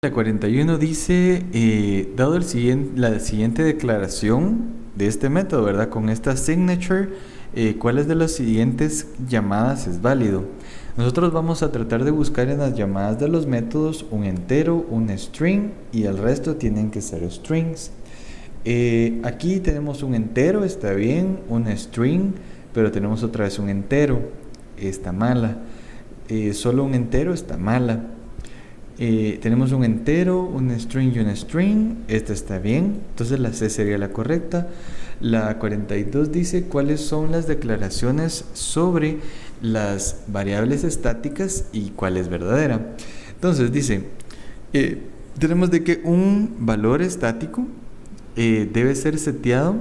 La 41 dice, dado la siguiente declaración de este método, ¿verdad? Con esta signature, ¿cuáles de las siguientes llamadas es válido? Nosotros vamos a tratar de buscar en las llamadas de los métodos un entero, un string y el resto tienen que ser strings. Aquí tenemos un entero, está bien, un string, pero tenemos otra vez un entero, está mala. Solo un entero está mala. Tenemos un entero, un string y un string. Esta está bien, entonces la C sería la correcta. La 42 dice cuáles son las declaraciones sobre las variables estáticas y cuál es verdadera. Entonces dice, tenemos de que un valor estático debe ser seteado.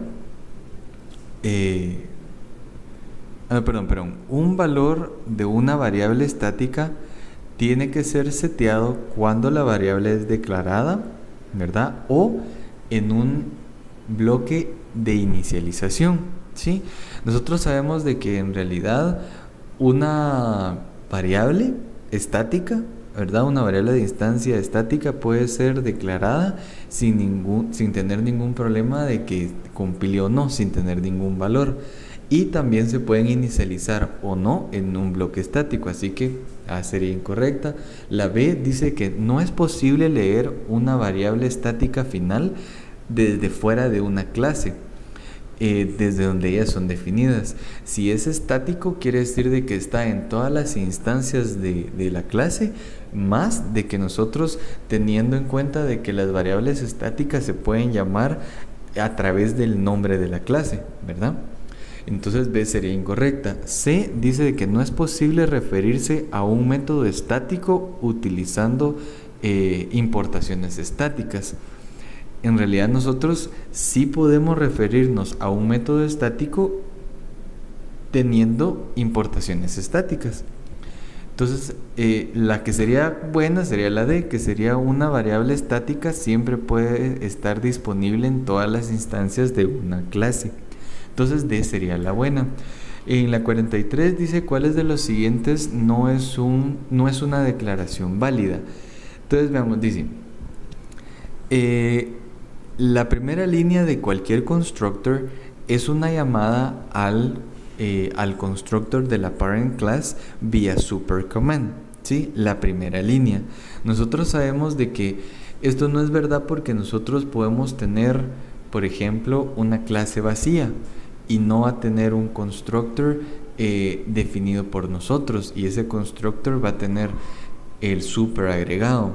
Un valor de una variable estática tiene que ser seteado cuando la variable es declarada, ¿verdad? O en un bloque de inicialización, ¿sí? Nosotros sabemos de que en realidad una variable estática, ¿verdad? Una variable de instancia estática puede ser declarada sin tener ningún problema de que compile o no, sin tener ningún valor. Y también se pueden inicializar o no en un bloque estático, así que A sería incorrecta. La B dice que no es posible leer una variable estática final desde fuera de una clase, desde donde ellas son definidas. Si es estático, quiere decir de que está en todas las instancias de la clase, más de que nosotros, teniendo en cuenta de que las variables estáticas se pueden llamar a través del nombre de la clase, ¿verdad? Entonces B sería incorrecta. C dice que no es posible referirse a un método estático utilizando importaciones estáticas. En realidad nosotros sí podemos referirnos a un método estático teniendo importaciones estáticas. Entonces la que sería buena sería la D, que sería una variable estática siempre puede estar disponible en todas las instancias de una clase. Entonces D sería la buena. En la 43 dice cuáles de los siguientes no es una declaración válida. Entonces veamos, dice la primera línea de cualquier constructor es una llamada al constructor de la parent class vía supercommand, ¿sí? La primera línea. Nosotros sabemos de que esto no es verdad porque nosotros podemos tener, por ejemplo, una clase vacía y no va a tener un constructor definido por nosotros, y ese constructor va a tener el super agregado.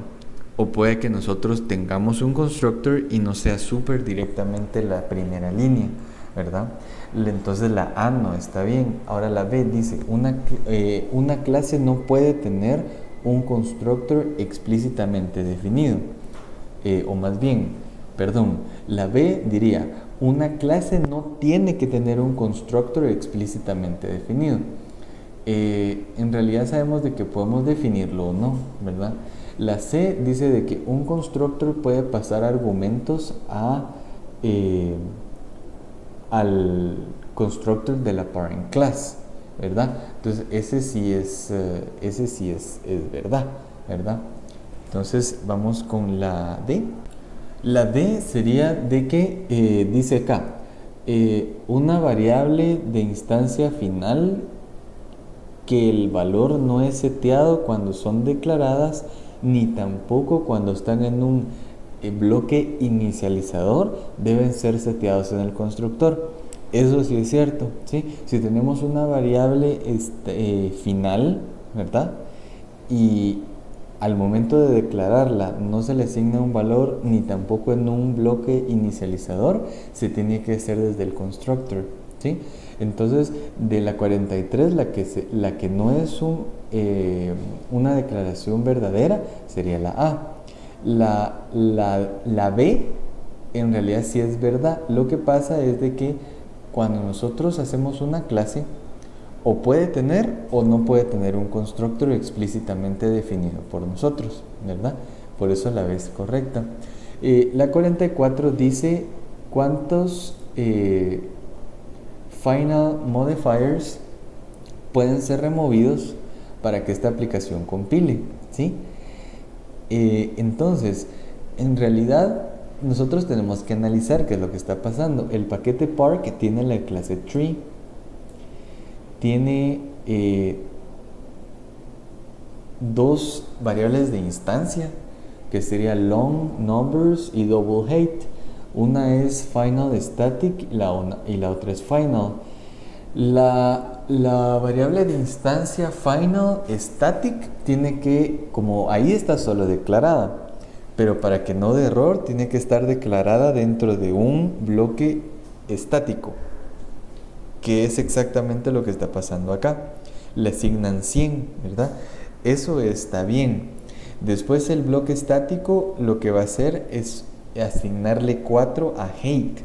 O puede que nosotros tengamos un constructor y no sea super directamente la primera línea, ¿verdad? Entonces la A no está bien. Ahora la B dice, una clase no puede tener un constructor explícitamente definido. La B diría, una clase no tiene que tener un constructor explícitamente definido. En realidad sabemos de que podemos definirlo o no, ¿verdad? La C dice de que un constructor puede pasar argumentos al constructor de la parent class, ¿verdad? Entonces ese sí es verdad, ¿verdad? Entonces vamos con la D. La D sería de que, dice acá, una variable de instancia final que el valor no es seteado cuando son declaradas, ni tampoco cuando están en un bloque inicializador, deben ser seteados en el constructor. Eso sí es cierto, ¿sí? Si tenemos una variable final, ¿verdad? Y al momento de declararla no se le asigna un valor ni tampoco en un bloque inicializador, se tiene que hacer desde el constructor, ¿sí? Entonces de la 43 la que no es una declaración verdadera sería la A. La B en realidad sí es verdad. Lo que pasa es de que cuando nosotros hacemos una clase, o puede tener o no puede tener un constructor explícitamente definido por nosotros, ¿verdad? Por eso la B es correcta. La 44 dice cuántos final modifiers pueden ser removidos para que esta aplicación compile, ¿sí? Entonces, en realidad, nosotros tenemos que analizar qué es lo que está pasando. El paquete park tiene la clase tree, tiene dos variables de instancia, que sería long numbers y double height. Una es final static y la otra es final. La variable de instancia final static tiene que, como ahí está solo declarada, pero para que no dé error, tiene que estar declarada dentro de un bloque estático, que es exactamente lo que está pasando acá. Le asignan 100, ¿verdad? Eso está bien. Después el bloque estático lo que va a hacer es asignarle 4 a height.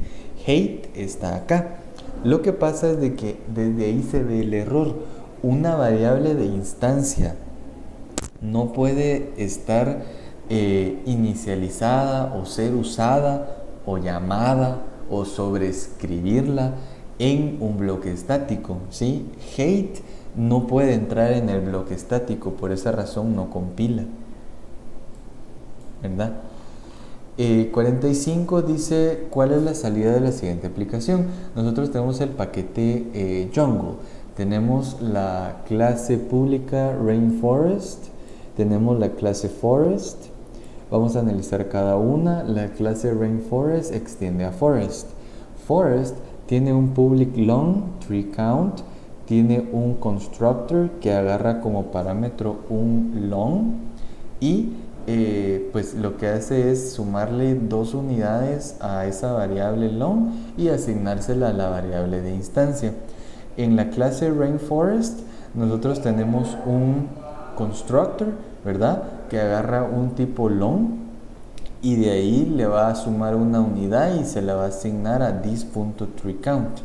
Height está acá. Lo que pasa es de que desde ahí se ve el error. Una variable de instancia no puede estar inicializada o ser usada o llamada o sobreescribirla en un bloque estático, ¿sí? Height no puede entrar en el bloque estático, por esa razón no compila, ¿verdad? 45 dice cuál es la salida de la siguiente aplicación. Nosotros tenemos el paquete Jungle, tenemos la clase pública Rainforest, tenemos la clase Forest. Vamos a analizar cada una. La clase Rainforest extiende a Forest. Forest tiene un public long tree count, tiene un constructor que agarra como parámetro un long y pues lo que hace es sumarle 2 unidades a esa variable long y asignársela a la variable de instancia. En la clase Rainforest nosotros tenemos un constructor, ¿verdad? Que agarra un tipo long y de ahí le va a sumar una unidad y se la va a asignar a this.treeCount,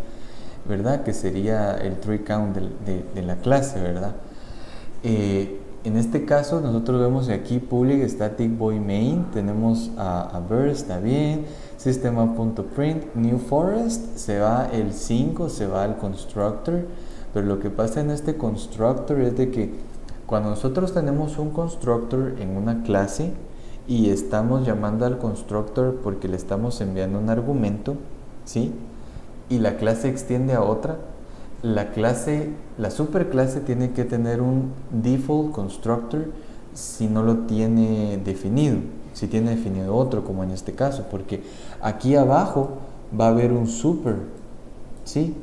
¿verdad? Que sería el tree count de la clase, ¿verdad? En este caso nosotros vemos aquí public static void main, tenemos a bird, está bien, sistema.print new forest, se va el 5, se va al constructor, pero lo que pasa en este constructor es de que cuando nosotros tenemos un constructor en una clase y estamos llamando al constructor porque le estamos enviando un argumento, ¿sí? Y la clase extiende a otra, la superclase tiene que tener un default constructor si no lo tiene definido, si tiene definido otro, como en este caso, porque aquí abajo va a haber un super, ¿sí?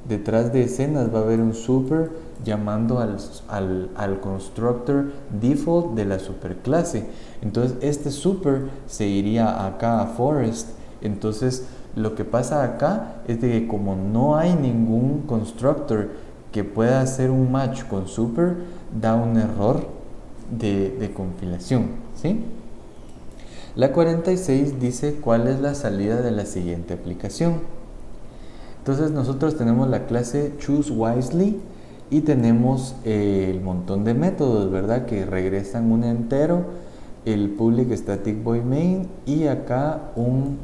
Detrás de escenas va a haber un super llamando al constructor default de la superclase. Entonces este super se iría acá a forest. Entonces lo que pasa acá es de que como no hay ningún constructor que pueda hacer un match con super, da un error de compilación, ¿sí? La 46 dice cuál es la salida de la siguiente aplicación. Entonces nosotros tenemos la clase ChooseWisely y tenemos el montón de métodos, ¿verdad? Que regresan un entero, el public static void main y acá un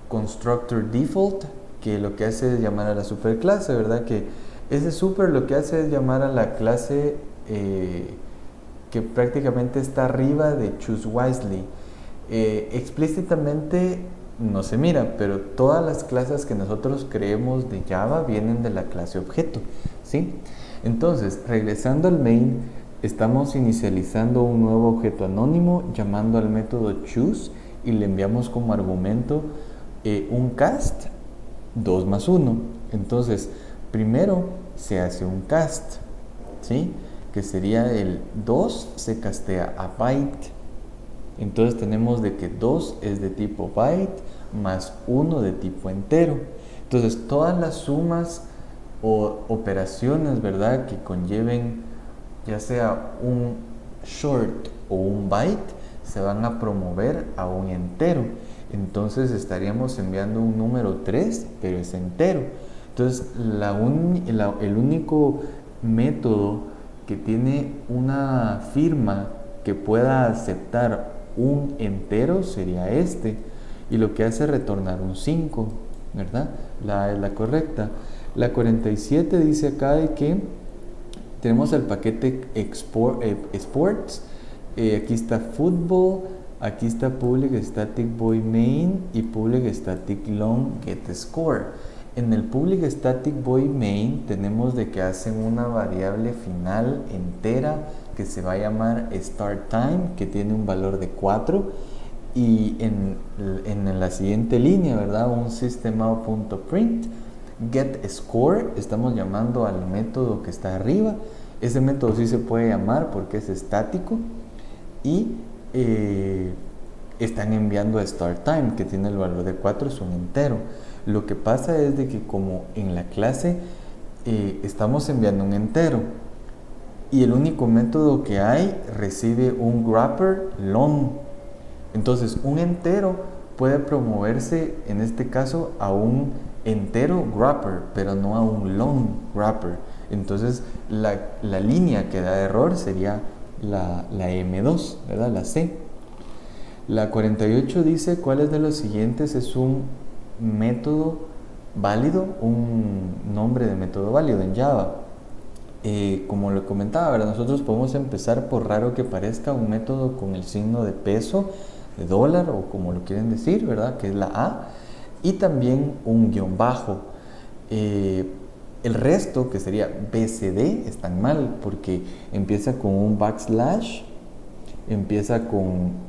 constructor default que lo que hace es llamar a la superclase, ¿verdad? Que ese super lo que hace es llamar a la clase que prácticamente está arriba de ChooseWisely. Explícitamente no se mira, pero todas las clases que nosotros creemos de Java vienen de la clase objeto, ¿sí? Entonces, regresando al main, estamos inicializando un nuevo objeto anónimo llamando al método choose y le enviamos como argumento un cast 2 más 1. Entonces, primero se hace un cast, ¿sí? Que sería el 2 se castea a byte. Entonces tenemos de que 2 es de tipo byte más 1 de tipo entero. Entonces todas las sumas o operaciones, ¿verdad?, que conlleven ya sea un short o un byte, se van a promover a un entero. Entonces estaríamos enviando un número 3, pero es entero. Entonces el único método que tiene una firma que pueda aceptar un entero sería este, y lo que hace es retornar un 5, ¿verdad? La es la correcta. La 47 dice acá de que tenemos el paquete exports, aquí está football, aquí está public static void main y public static long get score. En el public static void main tenemos de que hacen una variable final entera que se va a llamar start time, que tiene un valor de 4, y en la siguiente línea, ¿verdad? Un systemout.print get score, estamos llamando al método que está arriba. Ese método sí se puede llamar porque es estático, y están enviando a start time, que tiene el valor de 4, es un entero. Lo que pasa es de que como en la clase estamos enviando un entero y el único método que hay recibe un wrapper long, entonces un entero puede promoverse en este caso a un entero wrapper, pero no a un long wrapper. Entonces la línea que da error sería la M2, ¿verdad? La C. La 48 dice: ¿cuáles de los siguientes es un método válido, un nombre de método válido en Java? Como lo comentaba, ¿verdad? Nosotros podemos empezar, por raro que parezca, un método con el signo de peso, de dólar, o como lo quieren decir, ¿verdad? Que es la A, y también un guión bajo. El resto, que sería BCD, están mal porque empieza con un backslash,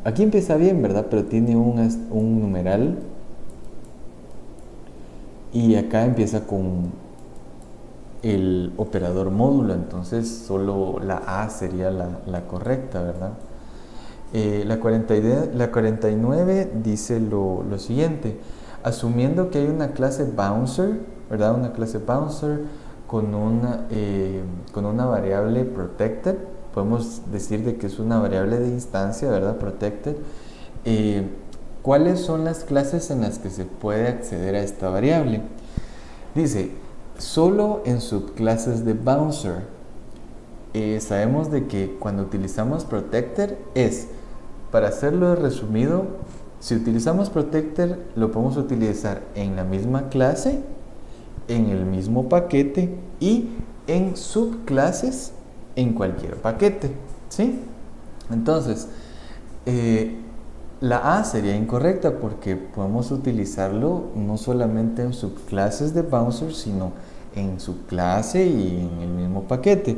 aquí empieza bien, ¿verdad? Pero tiene un numeral, y acá empieza con el operador módulo, entonces solo la A sería la correcta, ¿verdad? La 49 dice lo siguiente: asumiendo que hay una clase bouncer, ¿verdad? Una clase bouncer con una variable protected, podemos decir de que es una variable de instancia, ¿verdad? Protected. ¿Cuáles son las clases en las que se puede acceder a esta variable? Dice, solo en subclases de bouncer. Sabemos de que cuando utilizamos protected para hacerlo resumido, si utilizamos protected lo podemos utilizar en la misma clase, en el mismo paquete y en subclases en cualquier paquete, ¿sí? Entonces, la A sería incorrecta porque podemos utilizarlo no solamente en subclases de bouncer, sino en subclase y en el mismo paquete.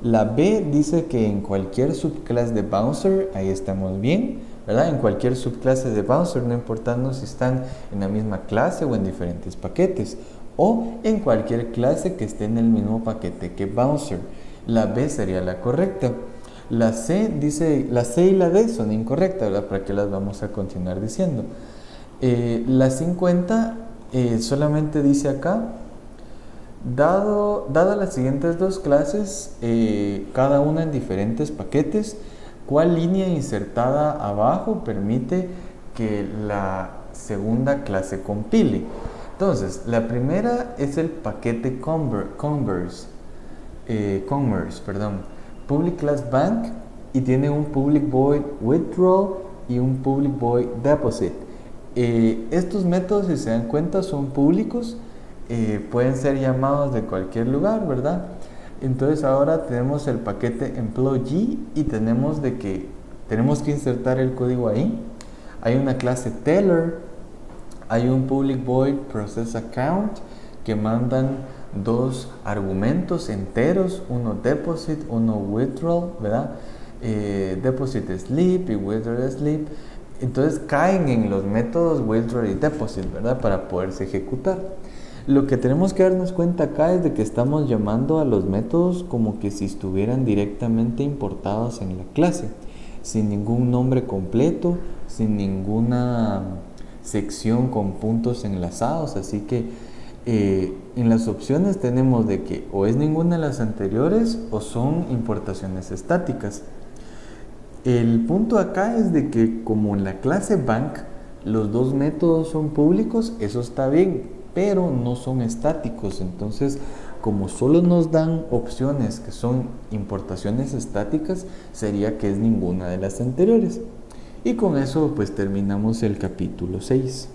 La B dice que en cualquier subclase de bouncer, ahí estamos bien, ¿verdad? En cualquier subclase de bouncer, no importando si están en la misma clase o en diferentes paquetes, o en cualquier clase que esté en el mismo paquete que bouncer. La B sería la correcta. La C y la D son incorrectas, ¿verdad? ¿Para qué las vamos a continuar diciendo? La 50 solamente dice acá: dadas las siguientes dos clases, cada una en diferentes paquetes, ¿cuál línea insertada abajo permite que la segunda clase compile? Entonces, la primera es el paquete Commerce, Public Class Bank, y tiene un Public Void Withdrawal y un Public Void Deposit. Estos métodos, si se dan cuenta, son públicos, pueden ser llamados de cualquier lugar, ¿verdad? Entonces ahora tenemos el paquete Employee y tenemos que insertar el código ahí. Hay una clase Teller, hay un Public Void Process Account que mandan dos argumentos enteros, uno deposit, uno withdrawal, ¿verdad? Deposit sleep y withdrawal sleep. Entonces caen en los métodos withdrawal y deposit, ¿verdad? Para poderse ejecutar. Lo que tenemos que darnos cuenta acá es de que estamos llamando a los métodos como que si estuvieran directamente importados en la clase, sin ningún nombre completo, sin ninguna sección con puntos enlazados. Así que en las opciones tenemos de que o es ninguna de las anteriores o son importaciones estáticas. El punto acá es de que como en la clase bank los dos métodos son públicos, eso está bien, pero no son estáticos. Entonces, como solo nos dan opciones que son importaciones estáticas, sería que es ninguna de las anteriores. Y con eso pues terminamos el capítulo 6.